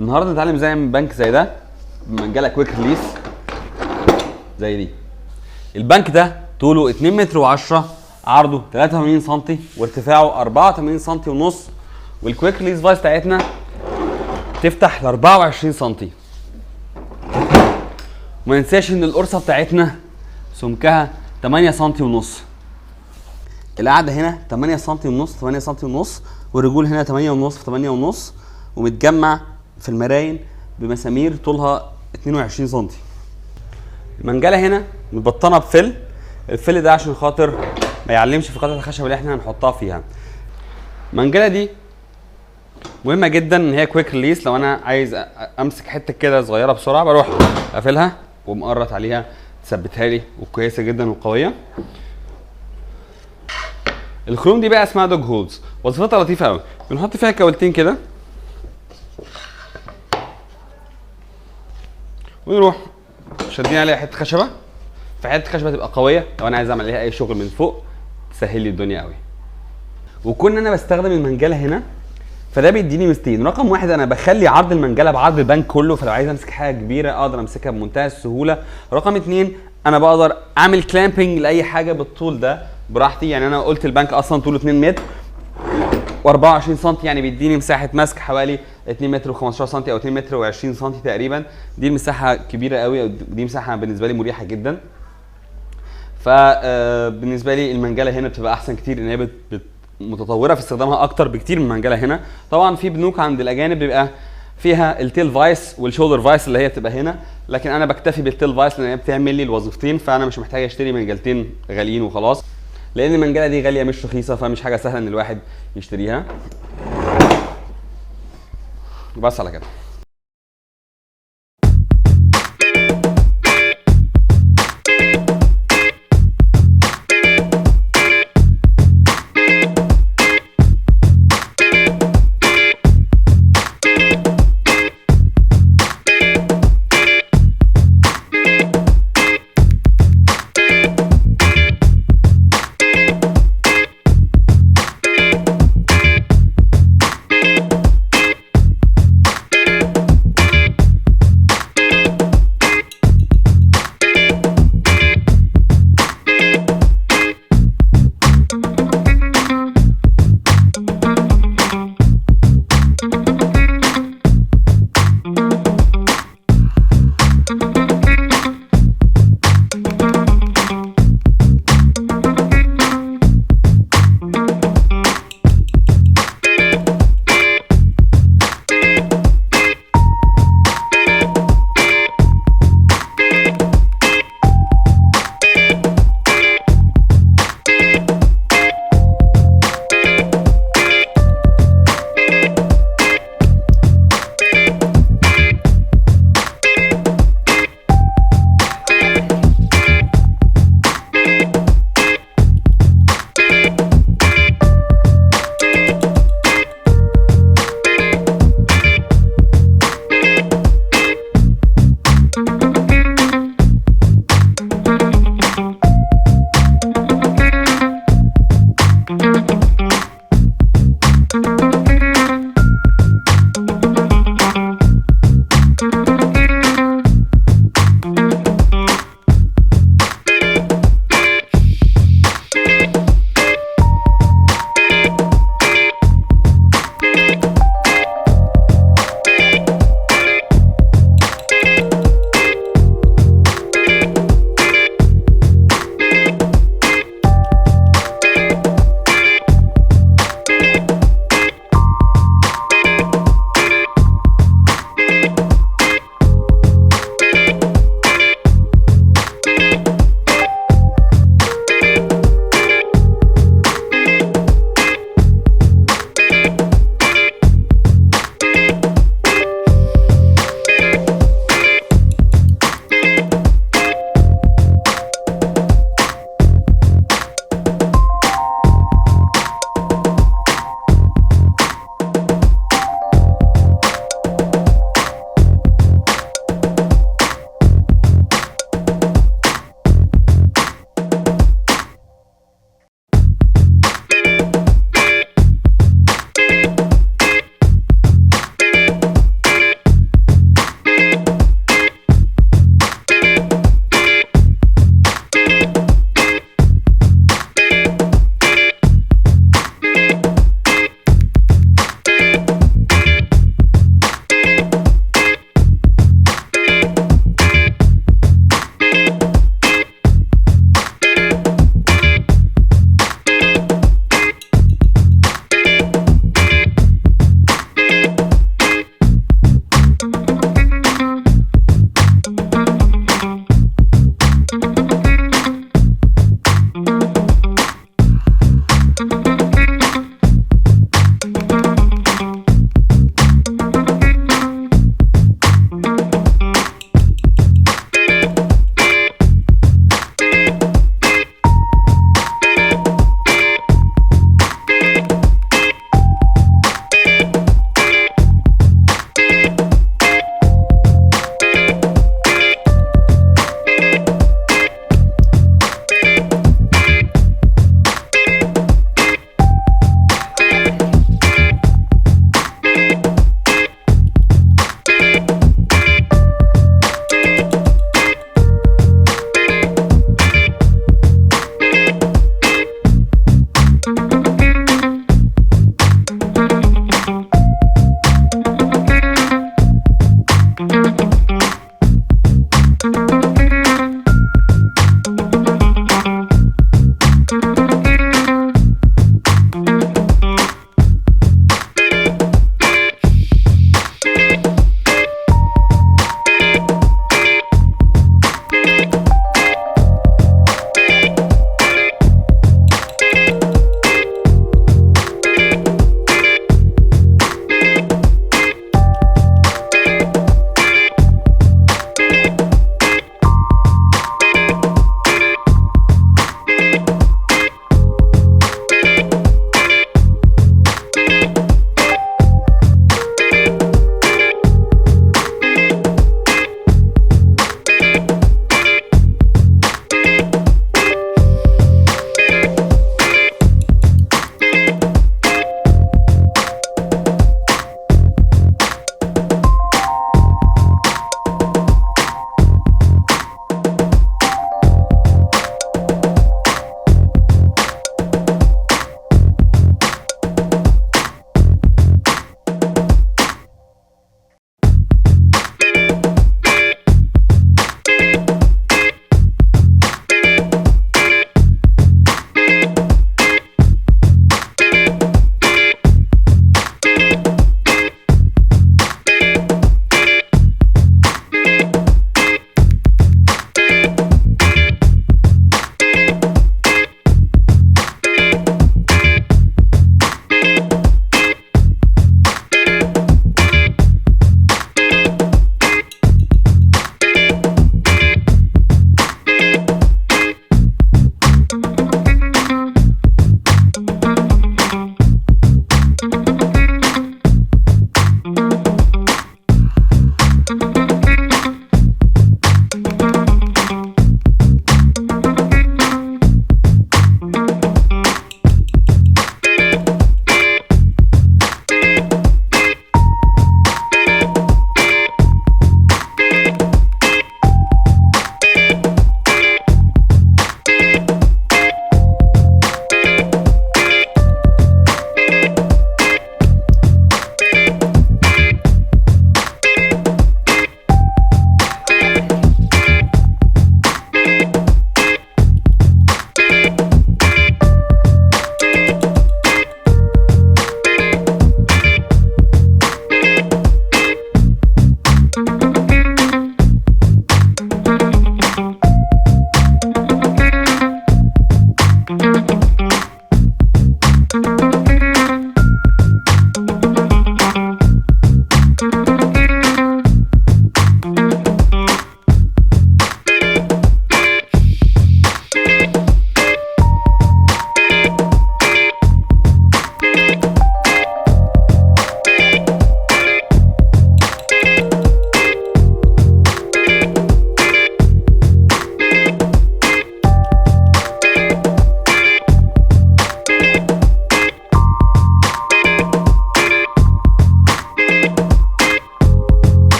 النهارده نتعلم ازاي نعمل بنك زي ده بمنجله كويك ريليس زي دي. البنك ده طوله 2 متر و10، عرضه 83 سم وارتفاعه 84 سم ونص، والكويك ريليس فايس بتاعتنا تفتح ل 24 سم. وما ننساش ان القرصه بتاعتنا سمكها 8 سم ونص. القاعده هنا 8 سم ونص 8 سم ونص، والرجول هنا 8 ونص في 8 ونص، ومتجمع في المراين بمسامير طولها 22 سم. المنجله هنا متبطنه بفل. الفل ده عشان خاطر ما يعلمش في قطعه الخشب اللي احنا هنحطها فيها. المنجله دي مهمه جدا ان هي كويك ريليس. لو انا عايز امسك حته كده صغيره بسرعه بروح اقفلها ومقرط عليها تثبتها لي، وكويسه جدا وقويه. الخروم دي بقى اسمها دوج هولز، وظيفتها لطيفه قوي. بنحط فيها كاولتين كده ونروح شادين عليها حته خشبه، فحته خشبه تبقى قويه لو انا عايز اعمل عليها اي شغل من فوق تسهل لي الدنيا قوي. وكون انا بستخدم المنجله هنا فده بيديني ميزتين. رقم واحد، انا بخلي عرض المنجله بعرض البنك كله، فلو عايز امسك حاجه كبيره اقدر امسكها بمنتهى السهوله. رقم اتنين، انا بقدر اعمل كلامبنج لاي حاجه بالطول ده براحتي. يعني انا قلت البنك اصلا طوله 2 متر و24 سم، يعني بيديني مساحه مسك حوالي 2 متر و15 سم او 2 متر و20 سم تقريبا. دي المساحه كبيره قوي، دي مساحه بالنسبه لي مريحه جدا. فبالنسبه لي المنجله هنا بتبقى احسن كتير، ان هي متطوره في استخدامها اكتر بكتير من المنجله هنا. طبعا في بنوك عند الاجانب بيبقى فيها التيل فايس والشولدر فايس اللي هي بتبقى هنا، لكن انا بكتفي بالتيل فايس لان هي بتعمل لي الوظيفتين، فانا مش محتاج اشتري منجلتين غاليين وخلاص، لان المنجله دي غاليه مش رخيصه، فمش حاجه سهله ان الواحد يشتريها. بس على كده.